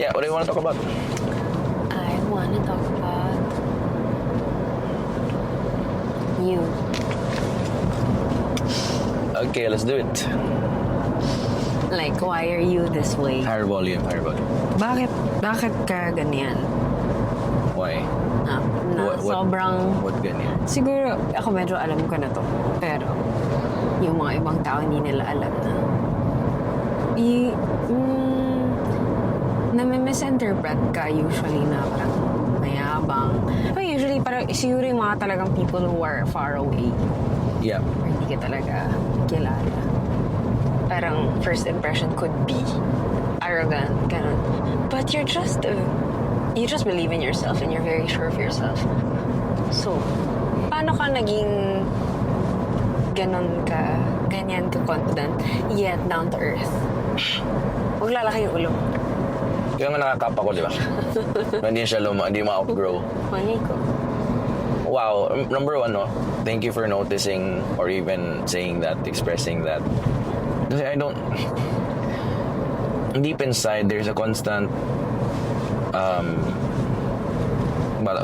Yeah, what do you want to talk about? I want to talk about you. Okay, let's do it. Like, why are you this way? Higher volume, higher volume. Bakit ka ganyan? Why? Na sobrang... What ganyan? Siguro, ako medyo alam ko na to. Pero, yung mga ibang tao hindi nila alam na. Na-misinterpret ka usually na parang mayabang. But usually, parang siguro yung mga talagang people who are far away. Yeah. Or hindi ka talaga kilala. Parang first impression could be arrogant, ganun. But you just believe in yourself and you're very sure of yourself. So, paano ka naging ganyan ka confident, yet down to earth? Huwag lalaki yung ulo. Kaya nga nakakapa ko, di ba? Hindi ma-outgrow. Mali ko. Wow, number one, no? Thank you for noticing or even saying that, expressing that. Kasi I don't... Deep inside, there's a constant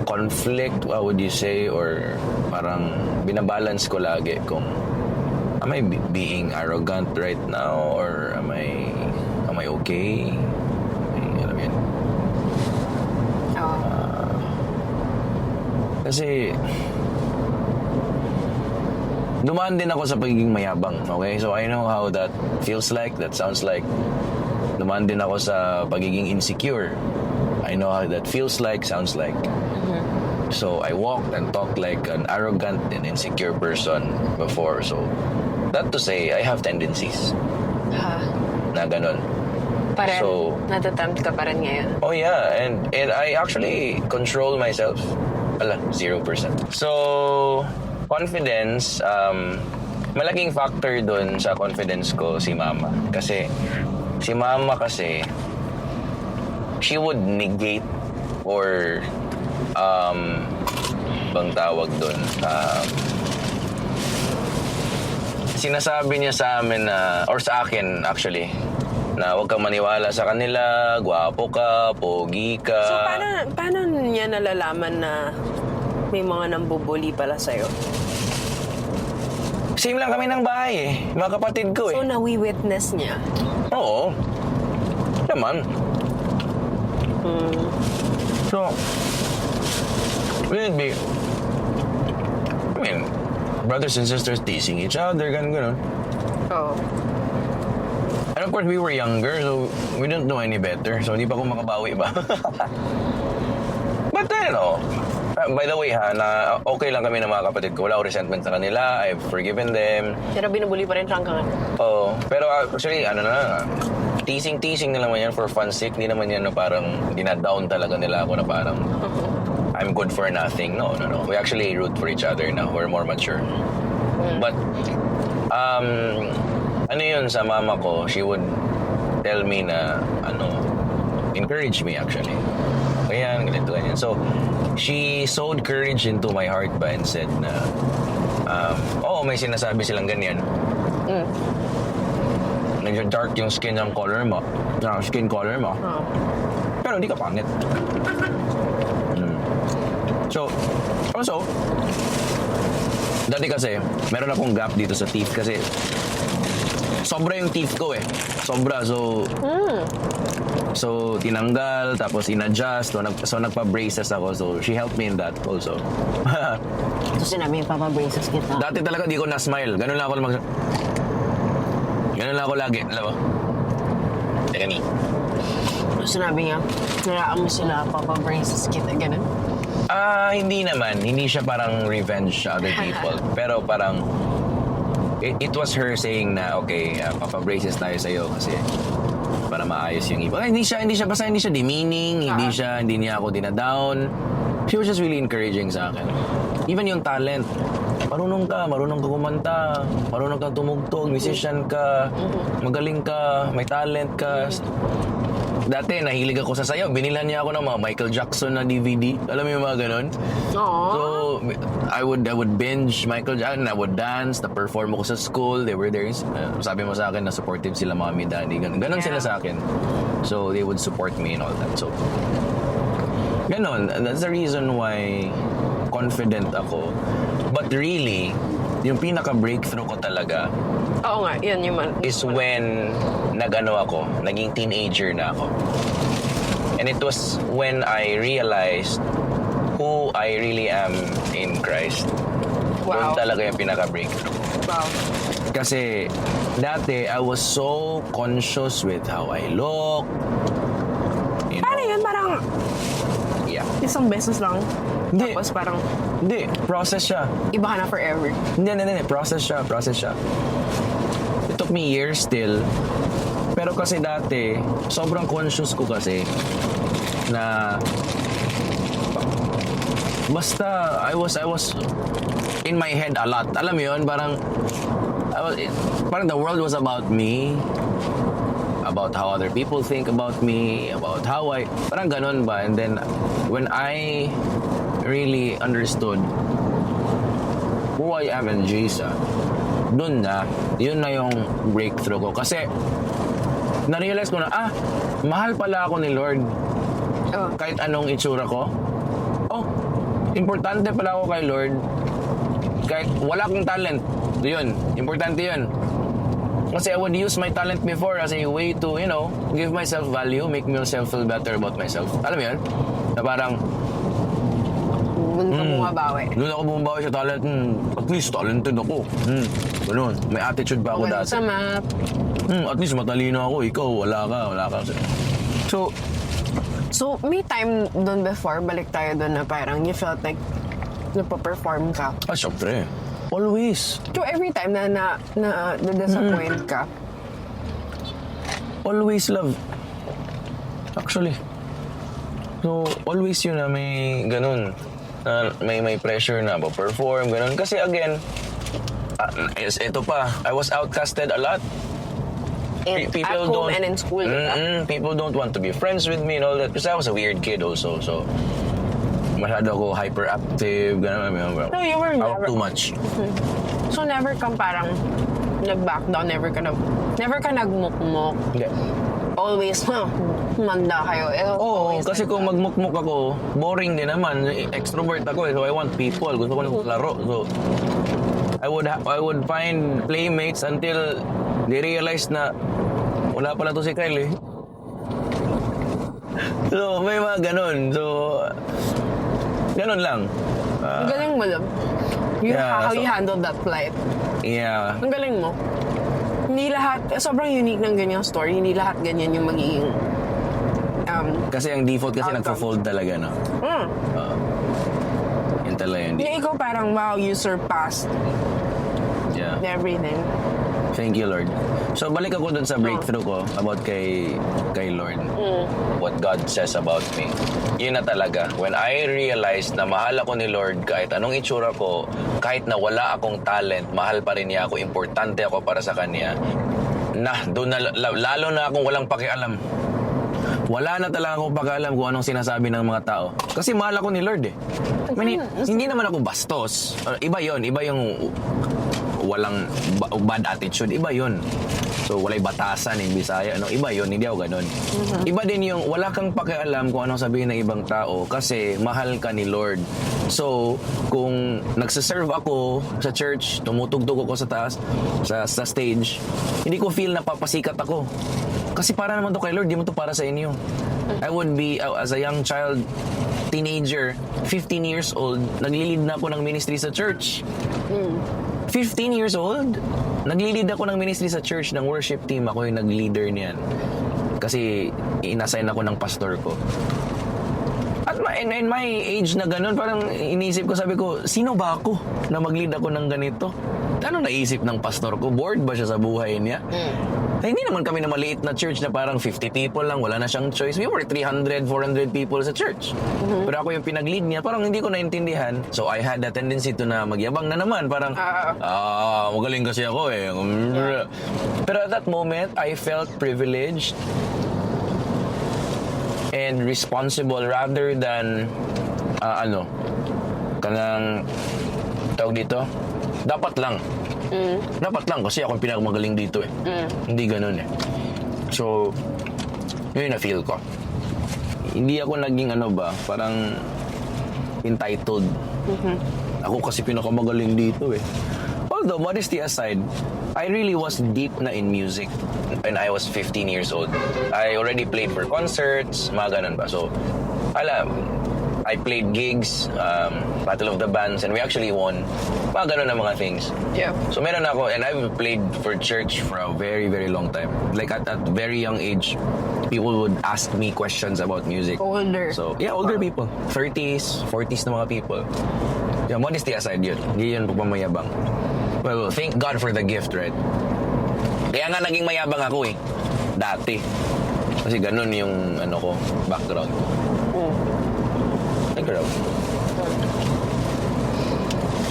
conflict, what would you say? Or parang binabalance ko lagi kung am I being arrogant right now? Or am I okay? Alam mo yun? Oo. Kasi dumaan din ako sa pagiging mayabang, okay? So I know how that feels like, that sounds like. Dumaan din ako sa pagiging insecure. I know how that feels like, sounds like. So I walked and talked like an arrogant and insecure person before. So that to say, I have tendencies Ha? na ganun. Pa rin, So- natatempt ka pa rin ngayon. Oh yeah, and I actually control myself. 0%. So, confidence, malaking factor dun sa confidence ko si Mama. Kasi, si Mama kasi, she would negate or, bang tawag dun, sinasabi niya sa amin na, or sa akin actually, na huwag kang maniwala sa kanila, gwapo ka, pogi ka. So, paano niya nalalaman na may mga nambubuli pala sa'yo? Same lang kami ng bahay eh. Mga kapatid ko eh. So, nawi-witness niya? Oo. Naman. So, will it be... I mean, brothers and sisters teasing each other, ganun. Oo. And of course, we were younger, so we didn't know any better. So, hindi pa ako makabawi ba? But, you know, by the way ha, na okay lang kami ng mga kapatid ko. Wala akong resentment sa kanila. I've forgiven them. Pero binubuli pa rin siya hanggang Oh, pero actually, teasing na naman yan for fun's sake. Hindi naman yan na parang dinadown talaga nila ako na parang I'm good for nothing. No. We actually root for each other now. We're more mature. But, ano yun sa mama ko, she would tell me na, encourage me actually. Kaya, ganito, ganyan. So, she sowed courage into my heart ba and said na, may sinasabi silang ganyan. Medyo dark yung skin color mo. Skin color mo. Pero hindi ka pangit. So, also, dati kasi, meron akong gap dito sa teeth kasi sobra yung teeth ko eh. Sobra. So, tinanggal, tapos in-adjust. So, nagpa-braces ako. So, she helped me in that also. So, sinabi yung papabraces kita. Dati talaga di ko na-smile. Ganun lang ako lagi. Alam mo? Teka ni. So, sinabi niya, niraan mo sila, papabraces kita, ganun. Hindi naman. Hindi siya parang revenge sa other people. Pero parang, it was her saying na, okay, papabraces tayo sa'yo kasi para maayos yung iba. Hindi siya demeaning, hindi niya ako dinadown. She was just really encouraging sa akin. Even yung talent. Marunong ka kumanta, marunong kang tumugtog, musician ka, magaling ka, may talent ka. dati nahilig ako sa sayaw. Binilhan niya ako ng mga Michael Jackson na DVD. Alam mo yung mga ganun? Aww. So, I would binge Michael Jackson, I would dance, na-perform ako sa school, they were there. Sabi mo sa akin na supportive sila mommy, daddy, ganun sila sa akin. So, they would support me and all that. So, ganon. That's the reason why confident ako. But really, yung pinaka-breakthrough ko talaga Oo nga, yun yung is when naging teenager na ako. And it was when I realized who I really am in Christ. Doon Wow. talaga yung pinaka-breakthrough. Wow. Kasi dati, I was so conscious with how I look. You Paano know, yun? Parang yeah. isang beses lang. Hindi. Tapos parang Hindi, process siya. iba ka na forever. Hindi. Process siya. It took me years still. Pero kasi dati, sobrang conscious ko kasi na basta I was in my head a lot. Alam mo yun, parang the world was about me, about how other people think about me, about how parang ganun ba. And then when I really understood who I am in Jesus, yun na yung breakthrough ko. Kasi na-realize ko na, mahal pala ako ni Lord. Oh. Kahit anong itsura ko. Importante pala ako kay Lord. Kahit wala akong talent. Yun, importante yun. Kasi I would use my talent before as a way to, give myself value, make myself feel better about myself. Alam mo yun? Na parang, Doon ka bumabawi. doon ako bumabawi sa talent. At least talented ako. Ganun. May attitude pa ako Okay, dati. sa math. At least matalino ako. Ikaw, wala ka. So, may time doon before, balik tayo doon na parang you felt like napaperform ka. Syempre. Always. So, every time na disappoint ka, Always love. Actually. So, always yun na may ganun. Na may pressure na perform, ganun. Kasi again, ito pa, I was outcasted a lot. at home and in school. People don't want to be friends with me and all that. Because I was a weird kid also. So, masyado ako hyperactive, ganun. No, you were I never. talk too much. So, never kang parang nag-back down, never ka nagmukmok. Hindi. Always, manda kayo. Oo, Always kasi like kung that. magmukmuk ako, boring din naman. Extrovert ako so I want people. Gusto ko ng laro. So, I would find playmates until they realize na wala pala to si Kyle eh. So, may mga ganun. So, ganun lang. Ang galing mo lang. How you handled that flight. Yeah. Ang galing mo. Hindi lahat, sobrang unique ng ganyang story. Hindi lahat ganyan yung magiging Kasi ang default kasi Outcome. nagpo-fold talaga, no? Yun talaga yun. yung ikaw parang, wow, you surpassed Yeah. everything. Thank you, Lord. So, balik ako dun sa breakthrough ko about kay Lord. What God says about me. Yun na talaga. When I realized na mahal ako ni Lord, kahit anong itsura ko, kahit na wala akong talent, mahal pa rin niya ako, importante ako para sa Kanya. Doon na, lalo na akong walang pakialam. Wala na talaga akong pakialam kung anong sinasabi ng mga tao. Kasi mahal ako ni Lord eh. I mean, hindi naman ako bastos. Iba yon, iba yung walang bad attitude, iba yun. So, walay batasan in Bisaya, no? Iba yun, hindi ako ganun. Iba din yung wala kang pakialam kung anong sabihin ng ibang tao kasi mahal ka ni Lord. So, kung nagsaserve ako sa church, tumutugtog ako sa taas, sa stage, hindi ko feel na papasikat ako. Kasi para naman to kay Lord, di mo to para sa inyo. I would be, as a young child, teenager, 15 years old, naglilid na ako ng ministry sa church. 15 years old, naglilid ako ng ministry sa church ng worship team. Ako yung nag-leader niyan. Kasi inassign ako ng pastor ko. At in my age na ganun, parang inisip ko, sabi ko, sino ba ako na mag-lead ako ng ganito? Ano naisip ng pastor ko? Bored ba siya sa buhay niya? Hindi naman kami na maliit na church na parang 50 people lang, wala na siyang choice. We were 300, 400 people sa church. Pero ako yung pinag-lead niya, parang hindi ko naintindihan. So I had a tendency to na magyabang na naman. Parang, magaling kasi ako eh. Yeah. Pero at that moment, I felt privileged and responsible rather than kanang tawag dito, dapat lang. Dapat lang kasi ako yung pinakamagaling dito eh. Hindi ganun eh. So, yun yung na-feel ko. Hindi ako naging parang entitled. Ako kasi pinakamagaling dito eh. Although, modesty aside, I really was deep na in music when I was 15 years old. I already played for concerts, mga ganun ba. So, I played gigs, Battle of the Bands, and we actually won. Mga ganun na mga things. Yeah. So meron ako, and I've played for church for a very, very long time. Like at very young age, people would ask me questions about music. Older. So, yeah, older people. 30s, 40s na mga people. Yeah, modesty aside yun. Hindi yun pagmamayabang. Well, thank God for the gift, right? Kaya nga naging mayabang ako eh. Dati. Kasi ganun yung background ko. Background.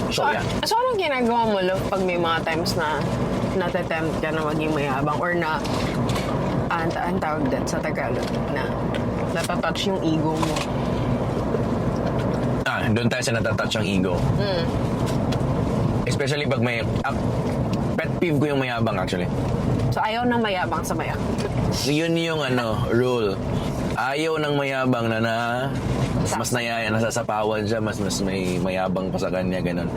So, yeah. So, anong ginagawa mo, Love, pag may mga times na natatempt ka na maging mayabang or na, ang tawag din sa Tagalog, na natatouch yung ego mo? Doon tayo sa natatouch ang ego. Especially pag may... pet peeve ko yung mayabang actually. So, ayaw ng mayabang sa mayak. Yun yung rule. Ayaw ng mayabang na mas nasasapawan siya, mas may mayabang pa sa kanya, ganun.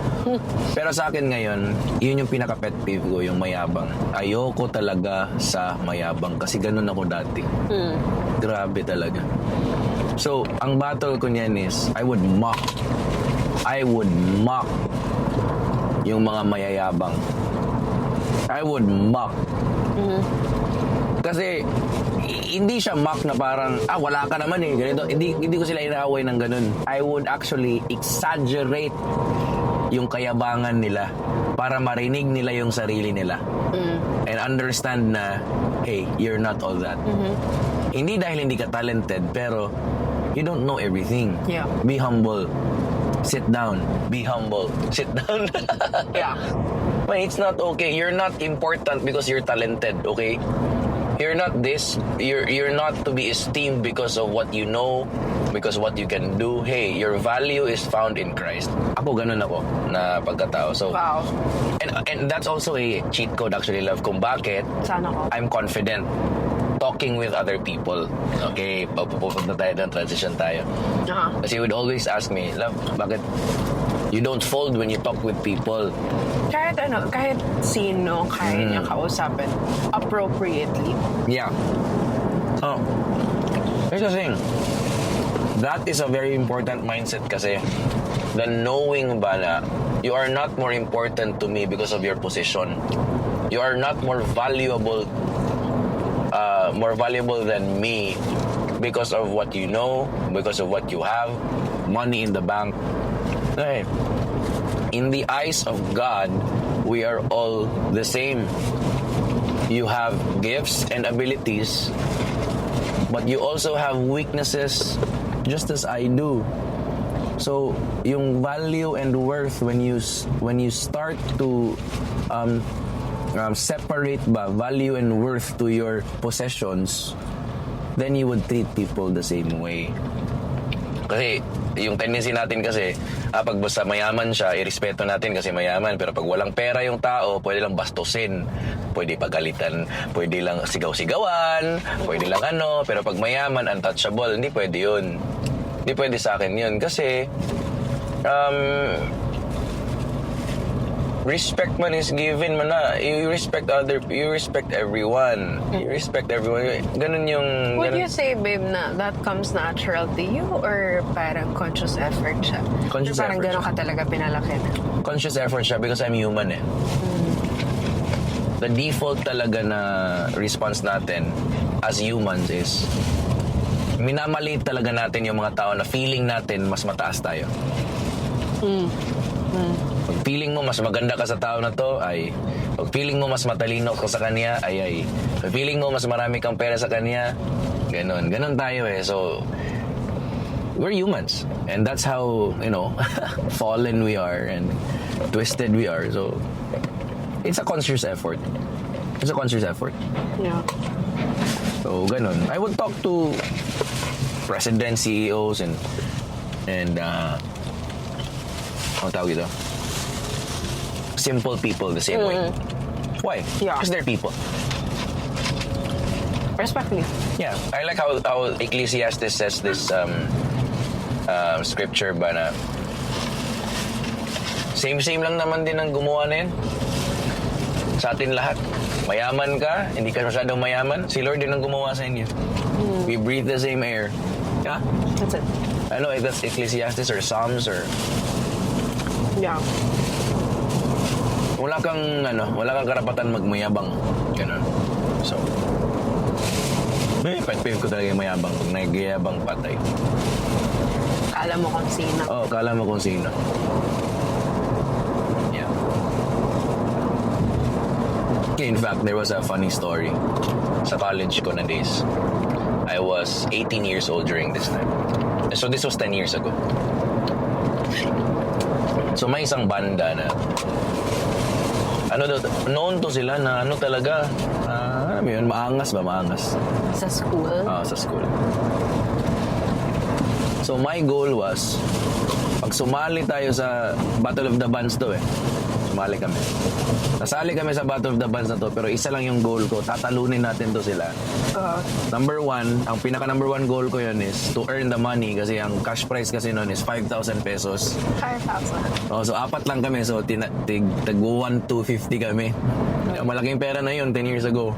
Pero sa akin ngayon, yun yung pinaka-pet peeve ko, yung mayabang. Ayoko talaga sa mayabang kasi ganun ako dati. Grabe talaga. So, ang battle ko niyan is, I would mock yung mga mayayabang. I would mock. Kasi hindi siya mock na parang wala ka naman eh ganito. Hindi ko sila inaaway ng ganun. I would actually exaggerate yung kayabangan nila para marinig nila yung sarili nila. And understand na hey, you're not all that. Hindi dahil hindi ka talented, pero you don't know everything. Yeah. Be humble. Sit down. Be humble. Sit down. Yeah. But it's not okay. You're not important because you're talented, okay? You're not this. You're not to be esteemed because of what you know, because what you can do. Hey, your value is found in Christ. Ako, ganun ako na pagkatao. So, Wow. And that's also a cheat code actually, Love, kung bakit Sana ko. I'm confident talking with other people. Okay, pupunta tayo ng transition tayo. Kasi you would always ask me, Love, bakit you don't fold when you talk with people? Kahit sino kaya niya kausapin appropriately. Yeah. Oh, here's the thing. That is a very important mindset kasi the knowing ba na you are not more important to me because of your position. You are not more valuable than me because of what you know, because of what you have, money in the bank. Okay. In the eyes of God, we are all the same. You have gifts and abilities, but you also have weaknesses just as I do. So, yung value and worth when you start to separate value and worth to your possessions, then you would treat people the same way. Kasi yung tendency natin kasi, pag basta mayaman siya, irespeto natin kasi mayaman. Pero pag walang pera yung tao, pwede lang bastusin, pwede pagalitan, pwede lang sigaw-sigawan, pwede lang Pero pag mayaman, untouchable, hindi pwede yun. Hindi pwede sa akin yun. Kasi, respect man is given man na. You respect everyone. You respect everyone. Ganun yung... Would you say, babe, na that comes natural to you or parang conscious effort siya? Conscious parang effort gano'n ka talaga pinalaki na? Conscious effort siya because I'm human eh. The default talaga na response natin as humans is minamaliit talaga natin yung mga tao na feeling natin mas mataas tayo. Pag feeling mo mas maganda ka sa tao na to, ay. Pag feeling mo mas matalino ka sa kanya, ay. Pag feeling mo mas marami kang pera sa kanya, ganun. Ganun tayo eh. So, we're humans. And that's how, fallen we are and twisted we are. So, it's a conscious effort. It's a conscious effort. Yeah. So, ganun. I would talk to presidents, CEOs, and ano tawag ito? Simple people the same way. Why? Yeah. Because they're people. Respectfully. Yeah, I like how Ecclesiastes says this scripture ba na same lang naman din ang gumawa na yun. Sa atin lahat. Mayaman ka, hindi ka masyadong mayaman, si Lord din ang gumawa sa inyo. We breathe the same air. Yeah? That's it. I know if that's Ecclesiastes or Psalms or... Yeah. Wala kang karapatan magmayabang. Ganun. So, pet peeve ko talaga yung mayabang. Pag nagyayabang patay. Kala mo kung sino. Oo, kala mo kung sino. Yeah. In fact, there was a funny story sa college ko na days. I was 18 years old during this time. So this was 10 years ago. So may isang banda na known to sila na talaga, alam mo yun, maangas. Sa school? Sa school. So my goal was, pag sumali tayo sa Battle of the Bands to sumali kami. Nasali kami sa Battle of the Bands na to, pero isa lang yung goal ko, tatalunin natin to sila. Number one, ang pinaka number one goal ko yun is to earn the money kasi ang cash prize kasi noon is 5,000 pesos. 5,000. So apat lang kami, so tag 1,250 kami. Malaking pera na yun 10 years ago.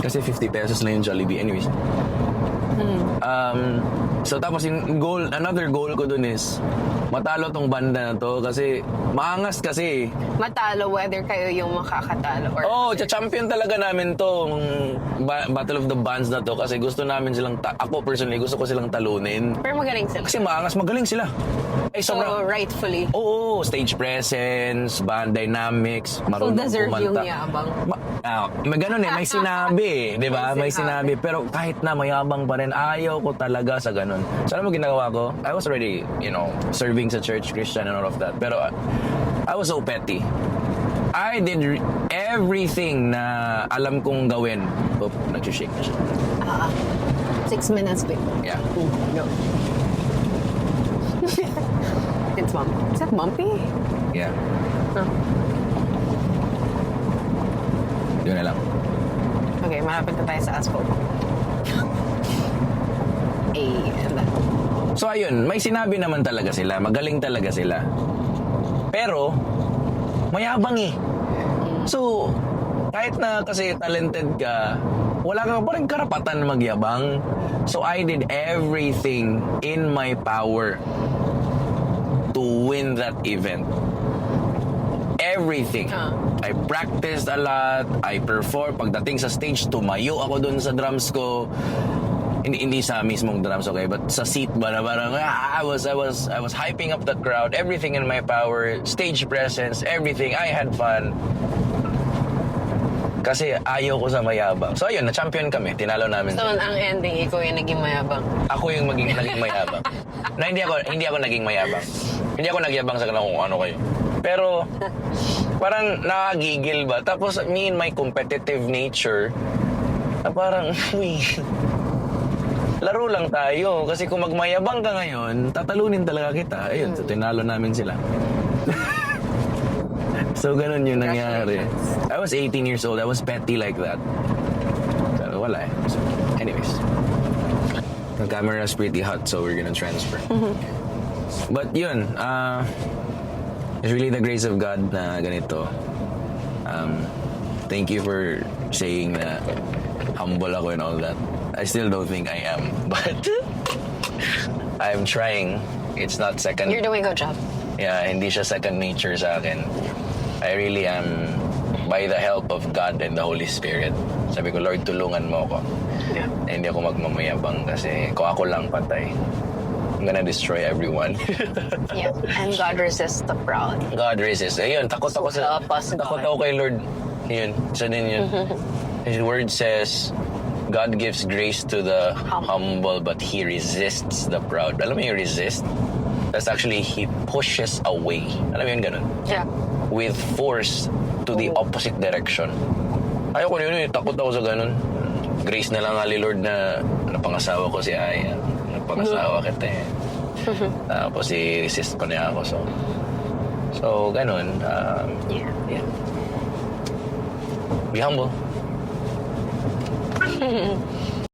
Kasi 50 pesos na yung Jollibee. Anyways. So tapos yung goal, another goal ko dun is matalo tong banda na to kasi maangas kasi. Matalo whether kayo yung makakatalo or... champion talaga namin to Battle of the Bands na to kasi gusto namin silang, ako personally gusto ko silang talunin. Pero magaling sila. Kasi maangas, magaling sila. So rightfully. Oo, stage presence, band dynamics, marunong deserve kumanta. yung yabang. May ganun may sinabi, di ba? May sinabi. Pero kahit na mayabang pa rin, ayaw ko talaga sa ganun. So ano mo ginagawa ko? I was already, serving sa church, Christian and all of that. Pero I was so petty. I did everything na alam kong gawin. Nag-shake na siya. 6 minutes, wait. Yeah. Go. It's bumpy. Is that bumpy? Yeah. Oh. Yun na lang. Okay, malapit na tayo sa asphalt. So ayun, may sinabi naman talaga sila, magaling talaga sila. Pero, mayabang So, kahit na kasi talented ka, wala ka pa rin karapatan magyabang. So I did everything in my power to win that event. Everything. I practiced a lot, I performed. Pagdating sa stage, tumayo ako dun sa drums ko. Hindi sa mismong drums, okay, but sa seat ba na parang I was hyping up the crowd, everything in my power, stage presence, everything. I had fun. Kasi ayaw ko sa mayabang. So ayun, na-champion kami, tinalo namin. So ang ending, ikaw yung naging mayabang. Ako yung naging mayabang. Na hindi ako naging mayabang. Hindi ako nagyabang sa kanila kung ano kayo. Pero parang nakagigil ba? Tapos me in my competitive nature, na parang laro lang tayo. Kasi kung magmayabang ka ngayon, tatalunin talaga kita. Ayun, so tinalo namin sila. So, ganun yung nangyari. I was 18 years old. I was petty like that. Pero wala So, anyways. The camera's pretty hot, so we're gonna transfer. But yun, it's really the grace of God na ganito. Thank you for saying na humble ako and all that. I still don't think I am, but I'm trying. It's not second. You're doing a good job. Yeah, hindi siya second nature sa akin. I really am, by the help of God and the Holy Spirit. Sabi ko, Lord, tulungan mo ako. Yeah. Hindi ako magmamayabang kasi kung ako lang patay, I'm gonna destroy everyone. Yeah. And God resists the proud. God resists. Ayun, takot ako kay Lord. Yun, isa din yun. His word says, God gives grace to the humble, but He resists the proud. Alam mo yung resist? That's actually, He pushes away. Alam mo yun ganun? Yeah. With force to the opposite direction. Ayoko yun, takot ako sa ganun. grace na lang, Ali Lord, na napangasawa ko si Aya. Napangasawa kita eh. Tapos i-resist pa niya ako. So ganun. Yeah. Be humble.